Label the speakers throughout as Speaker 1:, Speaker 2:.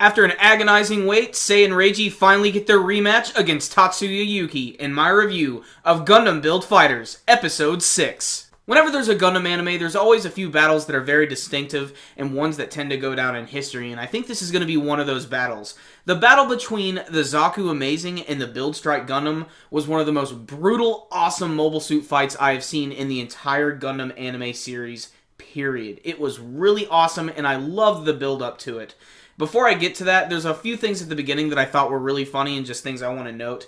Speaker 1: After an agonizing wait, Sei and Reiji finally get their rematch against Tatsuya Yuki in my review of Gundam Build Fighters, Episode 6. Whenever there's a Gundam anime, there's always a few battles that are very distinctive and ones that tend to go down in history, and I think this is going to be one of those battles. The battle between the Zaku Amazing and the Build Strike Gundam was one of the most brutal, awesome mobile suit fights I have seen in the entire Gundam anime series, period. It was really awesome, and I loved the build up to it. Before I get to that, there's a few things at the beginning that I thought were really funny and just things I want to note.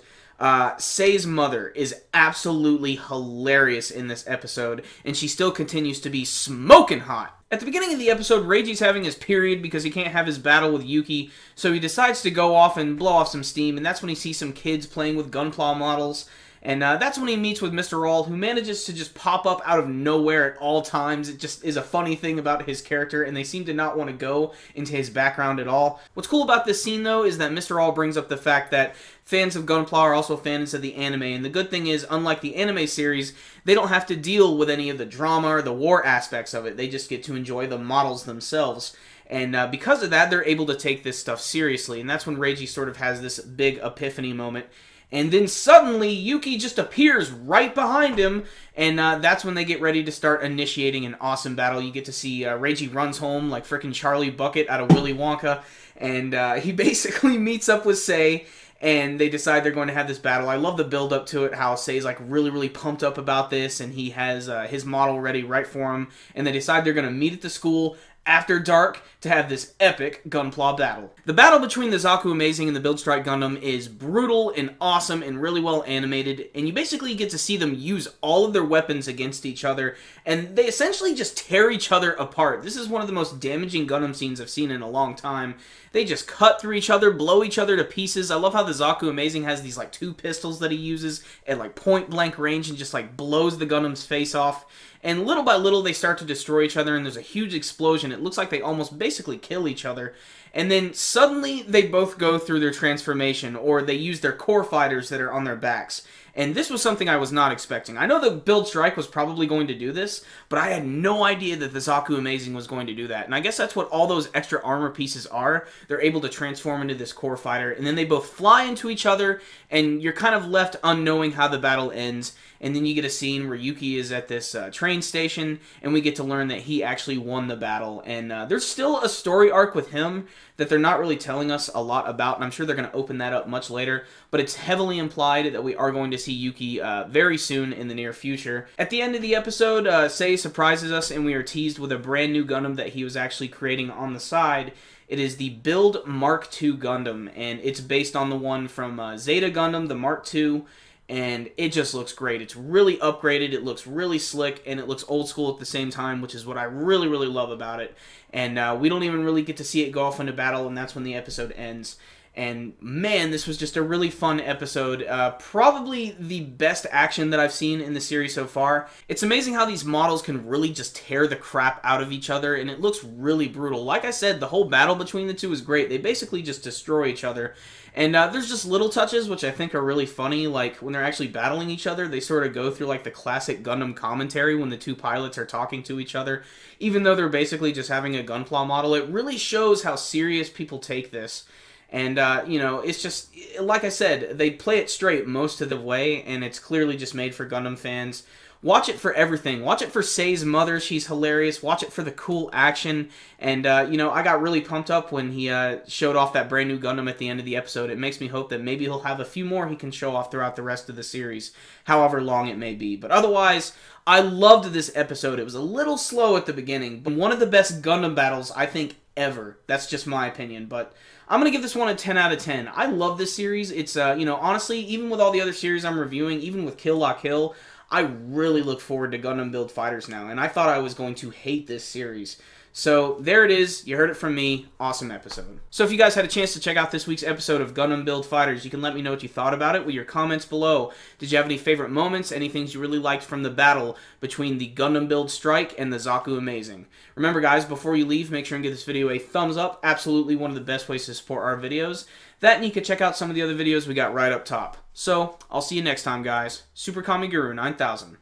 Speaker 1: Sei's mother is absolutely hilarious in this episode, and she still continues to be smoking hot. At the beginning of the episode, Reiji's having his period because he can't have his battle with Yuki, so he decides to go off and blow off some steam, and that's when he sees some kids playing with Gunpla models. And that's when he meets with Mr. All, who manages to just pop up out of nowhere at all times. It just is a funny thing about his character, and they seem to not want to go into his background at all. What's cool about this scene, though, is that Mr. All brings up the fact that fans of Gunpla are also fans of the anime, and the good thing is, unlike the anime series, they don't have to deal with any of the drama or the war aspects of it. They just get to enjoy the models themselves. And because of that, they're able to take this stuff seriously, and that's when Reiji sort of has this big epiphany moment. And then suddenly, Yuki just appears right behind him, and that's when they get ready to start initiating an awesome battle. You get to see Reiji runs home like frickin' Charlie Bucket out of Willy Wonka, and he basically meets up with Sei, and they decide they're going to have this battle. I love the build-up to it, how Sei's like really pumped up about this, and he has his model ready right for him, and they decide they're going to meet at the school after dark to have this epic Gunpla battle. The battle between the Zaku Amazing and the Build Strike Gundam is brutal and awesome and really well animated, and you basically get to see them use all of their weapons against each other, and they essentially just tear each other apart. This is one of the most damaging Gundam scenes I've seen in a long time. They just cut through each other, blow each other to pieces. I love how the Zaku Amazing has these like two pistols that he uses at like point blank range and just like blows the Gundam's face off. And little by little, they start to destroy each other, and there's a huge explosion. It looks like they almost basically kill each other. And then suddenly, they both go through their transformation, or they use their core fighters that are on their backs. And this was something I was not expecting. I know the Build Strike was probably going to do this, but I had no idea that the Zaku Amazing was going to do that. And I guess that's what all those extra armor pieces are. They're able to transform into this core fighter, and then they both fly into each other, and you're kind of left unknowing how the battle ends. And then you get a scene where Yuki is at this train station, and we get to learn that he actually won the battle. And there's still a story arc with him that they're not really telling us a lot about, and I'm sure they're going to open that up much later, but it's heavily implied that we are going to see Yuki very soon in the near future. At the end of the episode, Sei surprises us, and we are teased with a brand new Gundam that he was actually creating on the side. It is the Build Mark II Gundam, and it's based on the one from Zeta Gundam, the Mark II, and it just looks great. It's really upgraded, it looks really slick, and it looks old school at the same time, which is what I really love about it. And we don't even really get to see it go off into battle, and that's when the episode ends. And man, this was just a really fun episode. Probably the best action that I've seen in the series so far. It's amazing how these models can really just tear the crap out of each other, and it looks really brutal. Like I said, the whole battle between the two is great. They basically just destroy each other. And there's just little touches which I think are really funny, like when they're actually battling each other, they sort of go through like the classic Gundam commentary when the two pilots are talking to each other. Even though they're basically just having a Gunpla model, it really shows how serious people take this. And, you know, it's just, like I said, they play it straight most of the way, and it's clearly just made for Gundam fans. Watch it for everything. Watch it for Sei's mother. She's hilarious. Watch it for the cool action. And, you know, I got really pumped up when he showed off that brand new Gundam at the end of the episode. It makes me hope that maybe he'll have a few more he can show off throughout the rest of the series, however long it may be. But otherwise, I loved this episode. It was a little slow at the beginning, but one of the best Gundam battles, I think, ever. That's just my opinion, but I'm going to give this one a 10 out of 10. I love this series. It's, you know, honestly, even with all the other series I'm reviewing, even with Kill La Kill, I really look forward to Gundam Build Fighters now, and I thought I was going to hate this series. So there it is. You heard it from me. Awesome episode. So if you guys had a chance to check out this week's episode of Gundam Build Fighters, you can let me know what you thought about it with your comments below. Did you have any favorite moments? Any things you really liked from the battle between the Gundam Build Strike and the Zaku Amazing? Remember guys, before you leave, make sure and give this video a thumbs up. Absolutely one of the best ways to support our videos. That, and you can check out some of the other videos we got right up top. So, I'll see you next time guys. Super Kami Guru 9000,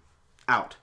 Speaker 1: out.